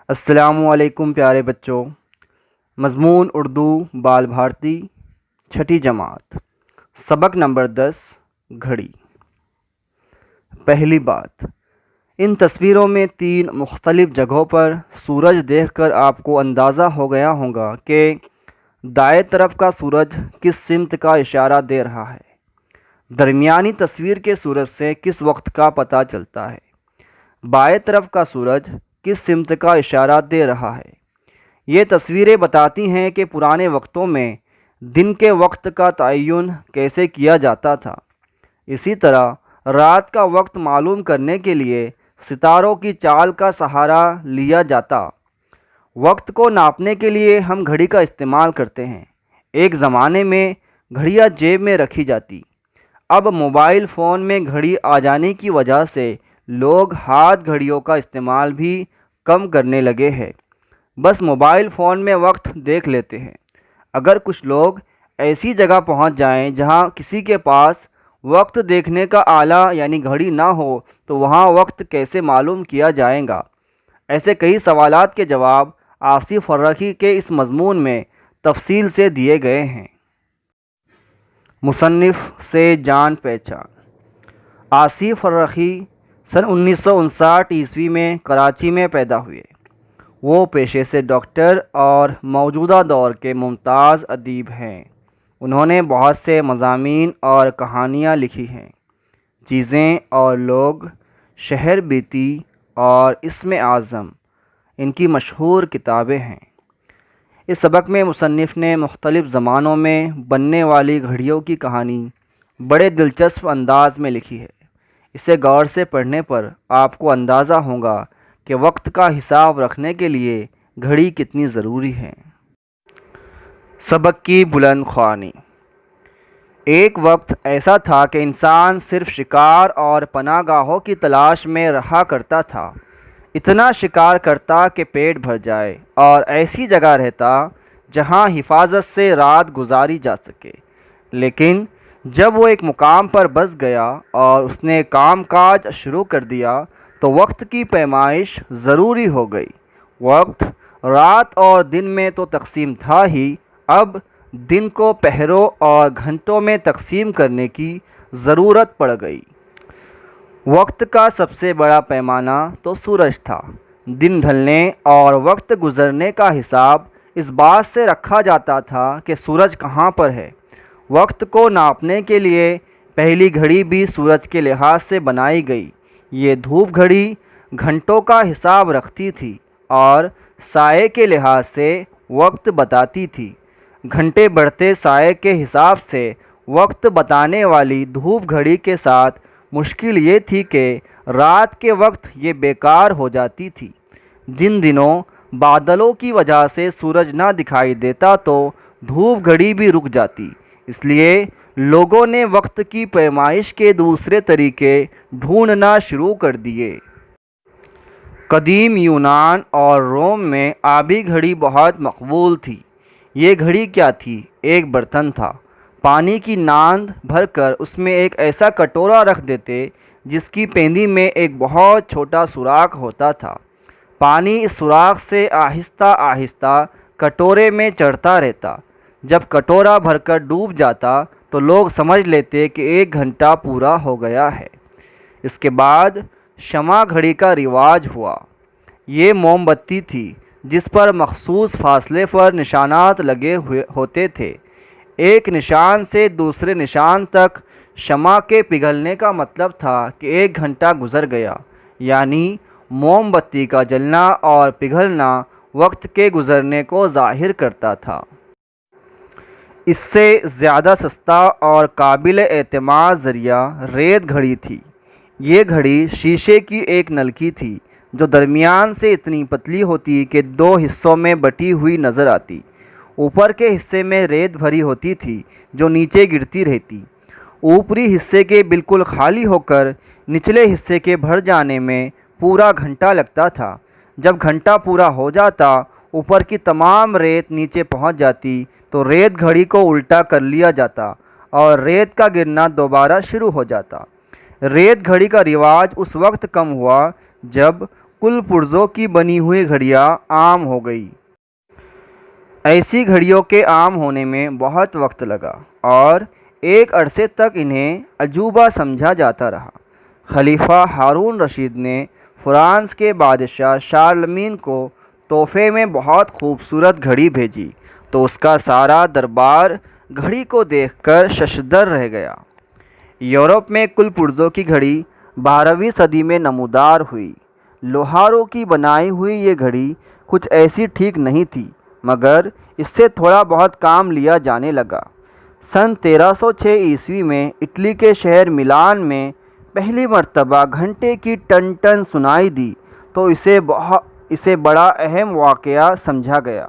السلام علیکم پیارے بچوں۔ مضمون اردو بال بھارتی چھٹی جماعت، سبق نمبر 10 گھڑی۔ پہلی بات، ان تصویروں میں 3 مختلف جگہوں پر سورج دیکھ کر آپ کو اندازہ ہو گیا ہوگا کہ دائیں طرف کا سورج کس سمت کا اشارہ دے رہا ہے۔ درمیانی تصویر کے سورج سے کس وقت کا پتہ چلتا ہے۔ بائیں طرف کا سورج کس سمت کا اشارہ دے رہا ہے۔ یہ تصویریں بتاتی ہیں کہ پرانے وقتوں میں دن کے وقت کا تعین کیسے کیا جاتا تھا۔ اسی طرح رات کا وقت معلوم کرنے کے لیے ستاروں کی چال کا سہارا لیا جاتا۔ وقت کو ناپنے کے لیے ہم گھڑی کا استعمال کرتے ہیں۔ ایک زمانے میں گھڑیاں جیب میں رکھی جاتی۔ اب موبائل فون میں گھڑی آ جانے کی وجہ سے لوگ ہاتھ گھڑیوں کا استعمال بھی کم کرنے لگے ہیں، بس موبائل فون میں وقت دیکھ لیتے ہیں۔ اگر کچھ لوگ ایسی جگہ پہنچ جائیں جہاں کسی کے پاس وقت دیکھنے کا آلہ یعنی گھڑی نہ ہو تو وہاں وقت کیسے معلوم کیا جائے گا؟ ایسے کئی سوالات کے جواب آصف فرخی کے اس مضمون میں تفصیل سے دیے گئے ہیں۔ مصنف سے جان پہچان۔ آصف فرخی سن 1959 عیسوی میں کراچی میں پیدا ہوئے۔ وہ پیشے سے ڈاکٹر اور موجودہ دور کے ممتاز ادیب ہیں۔ انہوں نے بہت سے مضامین اور کہانیاں لکھی ہیں۔ چیزیں اور لوگ، شہر بیتی اور اسم اعظم ان کی مشہور کتابیں ہیں۔ اس سبق میں مصنف نے مختلف زمانوں میں بننے والی گھڑیوں کی کہانی بڑے دلچسپ انداز میں لکھی ہے۔ اسے غور سے پڑھنے پر آپ کو اندازہ ہوگا کہ وقت کا حساب رکھنے کے لیے گھڑی کتنی ضروری ہے۔ سبق کی بلند خوانی۔ ایک وقت ایسا تھا کہ انسان صرف شکار اور پناہ گاہوں کی تلاش میں رہا کرتا تھا۔ اتنا شکار کرتا کہ پیٹ بھر جائے اور ایسی جگہ رہتا جہاں حفاظت سے رات گزاری جا سکے۔ لیکن جب وہ ایک مقام پر بس گیا اور اس نے کام کاج شروع کر دیا تو وقت کی پیمائش ضروری ہو گئی۔ وقت رات اور دن میں تو تقسیم تھا ہی، اب دن کو پہروں اور گھنٹوں میں تقسیم کرنے کی ضرورت پڑ گئی۔ وقت کا سب سے بڑا پیمانہ تو سورج تھا۔ دن ڈھلنے اور وقت گزرنے کا حساب اس بات سے رکھا جاتا تھا کہ سورج کہاں پر ہے۔ وقت کو ناپنے کے لیے پہلی گھڑی بھی سورج کے لحاظ سے بنائی گئی۔ یہ دھوپ گھڑی گھنٹوں کا حساب رکھتی تھی اور سائے کے لحاظ سے وقت بتاتی تھی۔ گھنٹے بڑھتے سائے کے حساب سے وقت بتانے والی دھوپ گھڑی کے ساتھ مشکل یہ تھی کہ رات کے وقت یہ بیکار ہو جاتی تھی۔ جن دنوں بادلوں کی وجہ سے سورج نہ دکھائی دیتا تو دھوپ گھڑی بھی رک جاتی۔ اس لیے لوگوں نے وقت کی پیمائش کے دوسرے طریقے ڈھونڈنا شروع کر دیے۔ قدیم یونان اور روم میں آبی گھڑی بہت مقبول تھی۔ یہ گھڑی کیا تھی؟ ایک برتن تھا۔ پانی کی ناند بھر کر اس میں ایک ایسا کٹورا رکھ دیتے جس کی پیندی میں ایک بہت چھوٹا سوراخ ہوتا تھا۔ پانی اس سوراخ سے آہستہ آہستہ کٹورے میں چڑھتا رہتا۔ جب کٹورا بھر کر ڈوب جاتا تو لوگ سمجھ لیتے کہ 1 گھنٹہ پورا ہو گیا ہے۔ اس کے بعد شمع گھڑی کا رواج ہوا۔ یہ موم بتی تھی جس پر مخصوص فاصلے پر نشانات لگے ہوتے تھے۔ ایک نشان سے دوسرے نشان تک شمع کے پگھلنے کا مطلب تھا کہ 1 گھنٹہ گزر گیا، یعنی موم بتی کا جلنا اور پگھلنا وقت کے گزرنے کو ظاہر کرتا تھا۔ اس سے زیادہ سستا اور قابل اعتماد ذریعہ ریت گھڑی تھی۔ یہ گھڑی شیشے کی ایک نلکی تھی جو درمیان سے اتنی پتلی ہوتی کہ 2 حصوں میں بٹی ہوئی نظر آتی۔ اوپر کے حصے میں ریت بھری ہوتی تھی جو نیچے گرتی رہتی۔ اوپری حصے کے بالکل خالی ہو کر نچلے حصے کے بھر جانے میں پورا گھنٹہ لگتا تھا۔ جب گھنٹہ پورا ہو جاتا، اوپر کی تمام ریت نیچے پہنچ جاتی تو ریت گھڑی کو الٹا کر لیا جاتا اور ریت کا گرنا دوبارہ شروع ہو جاتا۔ ریت گھڑی کا رواج اس وقت کم ہوا جب کل پرزوں کی بنی ہوئی گھڑیاں عام ہو گئی۔ ایسی گھڑیوں کے عام ہونے میں بہت وقت لگا اور ایک عرصے تک انہیں عجوبہ سمجھا جاتا رہا۔ خلیفہ ہارون رشید نے فرانس کے بادشاہ شارلمین کو تحفے میں بہت خوبصورت گھڑی بھیجی تو اس کا سارا دربار گھڑی کو دیکھ کر ششدر رہ گیا۔ یورپ میں کل پرزوں کی گھڑی 12ویں صدی میں نمودار ہوئی۔ لوہاروں کی بنائی ہوئی یہ گھڑی کچھ ایسی ٹھیک نہیں تھی، مگر اس سے تھوڑا بہت کام لیا جانے لگا۔ سن 1306 عیسوی میں اٹلی کے شہر ملان میں پہلی مرتبہ گھنٹے کی ٹن ٹن سنائی دی تو اسے بڑا اہم واقعہ سمجھا گیا۔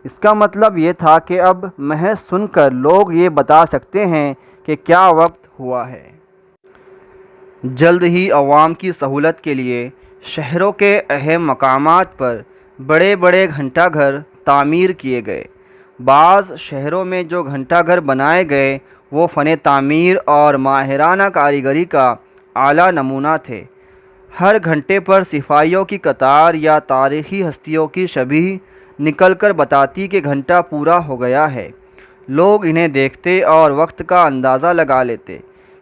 اس کا مطلب یہ تھا کہ اب محض سن کر لوگ یہ بتا سکتے ہیں کہ کیا وقت ہوا ہے۔ جلد ہی عوام کی سہولت کے لیے شہروں کے اہم مقامات پر بڑے بڑے گھنٹہ گھر تعمیر کیے گئے۔ بعض شہروں میں جو گھنٹہ گھر بنائے گئے وہ فن تعمیر اور ماہرانہ کاریگری کا اعلیٰ نمونہ تھے۔ ہر گھنٹے پر سپاہیوں کی قطار یا تاریخی ہستیوں کی شبیہ نکل کر بتاتی کہ گھنٹہ پورا ہو گیا ہے۔ لوگ انہیں دیکھتے اور وقت کا اندازہ لگا لیتے۔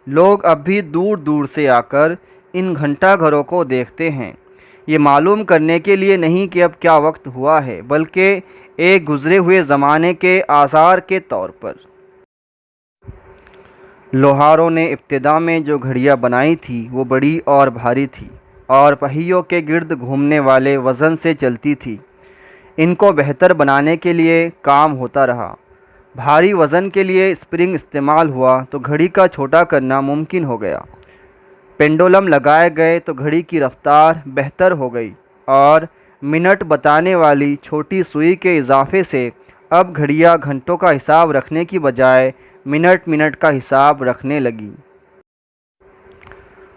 لوگ اب بھی دور دور سے آ کر ان گھنٹہ گھروں کو دیکھتے ہیں، یہ معلوم کرنے کے لیے نہیں کہ اب کیا وقت ہوا ہے، بلکہ ایک گزرے ہوئے زمانے کے آثار کے طور پر۔ لوہاروں نے ابتدا میں جو گھڑیاں بنائی تھیں وہ بڑی اور بھاری تھی اور پہیوں کے گرد گھومنے والے وزن سے چلتی تھی۔ ان کو بہتر بنانے کے لیے کام ہوتا رہا۔ بھاری وزن کے لیے اسپرنگ استعمال ہوا تو گھڑی کا چھوٹا کرنا ممکن ہو گیا۔ پینڈولم لگائے گئے تو گھڑی کی رفتار بہتر ہو گئی اور منٹ بتانے والی چھوٹی سوئی کے اضافے سے اب گھڑیاں گھنٹوں کا حساب رکھنے کی بجائے منٹ کا حساب رکھنے لگیں۔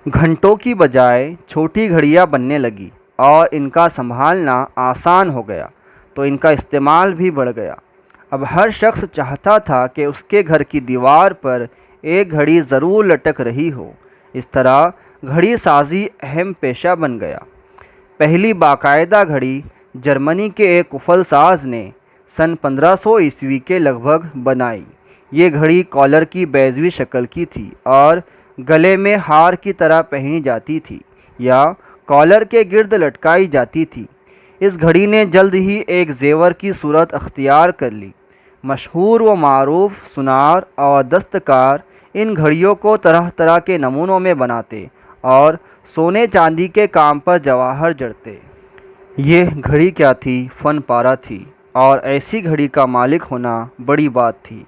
گھنٹوں کی بجائے چھوٹی گھڑیاں بننے لگیں اور ان کا سنبھالنا آسان ہو گیا تو ان کا استعمال بھی بڑھ گیا۔ اب ہر شخص چاہتا تھا کہ اس کے گھر کی دیوار پر ایک گھڑی ضرور لٹک رہی ہو۔ اس طرح گھڑی سازی اہم پیشہ بن گیا۔ پہلی باقاعدہ گھڑی جرمنی کے ایک کفل ساز نے سن 1500 عیسوی کے لگ بھگ بنائی۔ یہ گھڑی کالر کی بیضوی شکل کی تھی اور گلے میں ہار کی طرح پہنی جاتی تھی یا کالر کے گرد لٹکائی جاتی تھی۔ اس گھڑی نے جلد ہی ایک زیور کی صورت اختیار کر لی۔ مشہور و معروف سونار اور دستکار ان گھڑیوں کو طرح طرح کے نمونوں میں بناتے اور سونے چاندی کے کام پر جواہر جڑتے۔ یہ گھڑی کیا تھی؟ فن پارہ تھی، اور ایسی گھڑی کا مالک ہونا بڑی بات تھی۔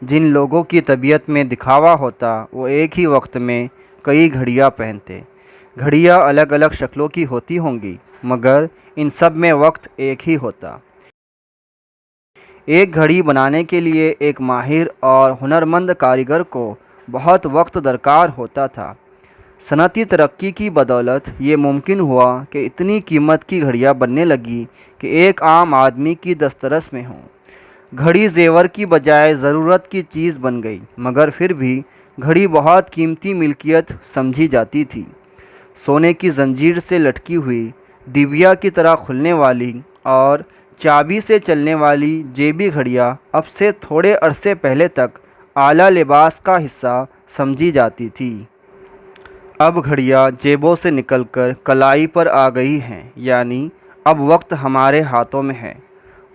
جن لوگوں کی طبیعت میں دکھاوا ہوتا وہ ایک ہی وقت میں کئی گھڑیاں پہنتے۔ گھڑیاں الگ الگ شکلوں کی ہوتی ہوں گی مگر ان سب میں وقت ایک ہی ہوتا۔ ایک گھڑی بنانے کے لیے ایک ماہر اور ہنرمند کاریگر کو بہت وقت درکار ہوتا تھا۔ صنعتی ترقی کی بدولت یہ ممکن ہوا کہ اتنی قیمت کی گھڑیاں بننے لگیں کہ ایک عام آدمی کی دسترس میں ہوں۔ گھڑی زیور کی بجائے ضرورت کی چیز بن گئی، مگر پھر بھی گھڑی بہت قیمتی ملکیت سمجھی جاتی تھی۔ سونے کی زنجیر سے لٹکی ہوئی، ڈبیا کی طرح کھلنے والی اور چابی سے چلنے والی جیبی گھڑیاں اب سے تھوڑے عرصے پہلے تک اعلیٰ لباس کا حصہ سمجھی جاتی تھی۔ اب گھڑیاں جیبوں سے نکل کر کلائی پر آ گئی ہیں، یعنی اب وقت ہمارے ہاتھوں میں ہے۔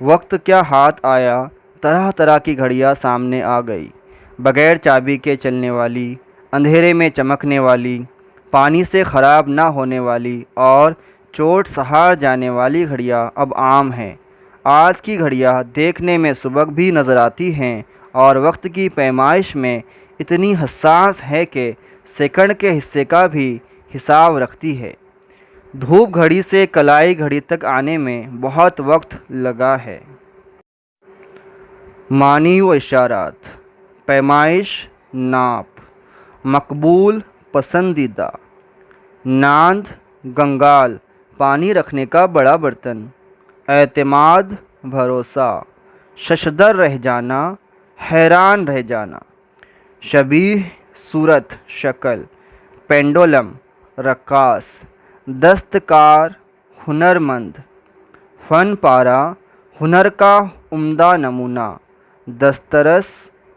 وقت کیا ہاتھ آیا، طرح طرح کی گھڑیاں سامنے آ گئی، بغیر چابی کے چلنے والی، اندھیرے میں چمکنے والی، پانی سے خراب نہ ہونے والی اور چوٹ سہار جانے والی گھڑیاں اب عام ہیں۔ آج کی گھڑیاں دیکھنے میں سبک بھی نظر آتی ہیں اور وقت کی پیمائش میں اتنی حساس ہے کہ سیکنڈ کے حصے کا بھی حساب رکھتی ہے۔ دھوپ گھڑی سے کلائی گھڑی تک آنے میں بہت وقت لگا ہے۔ معنی و اشارات: پیمائش، ناپ، مقبول، پسندیدہ، ناند، گنگال، پانی رکھنے کا بڑا برتن، اعتماد، بھروسہ، ششدر رہ جانا، حیران رہ جانا، شبیہ، صورت، شکل، پینڈولم، رقاص، دستکار، ہنرمند، فن پارہ ہنر کا عمدہ نمونہ، دسترس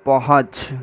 پہنچ۔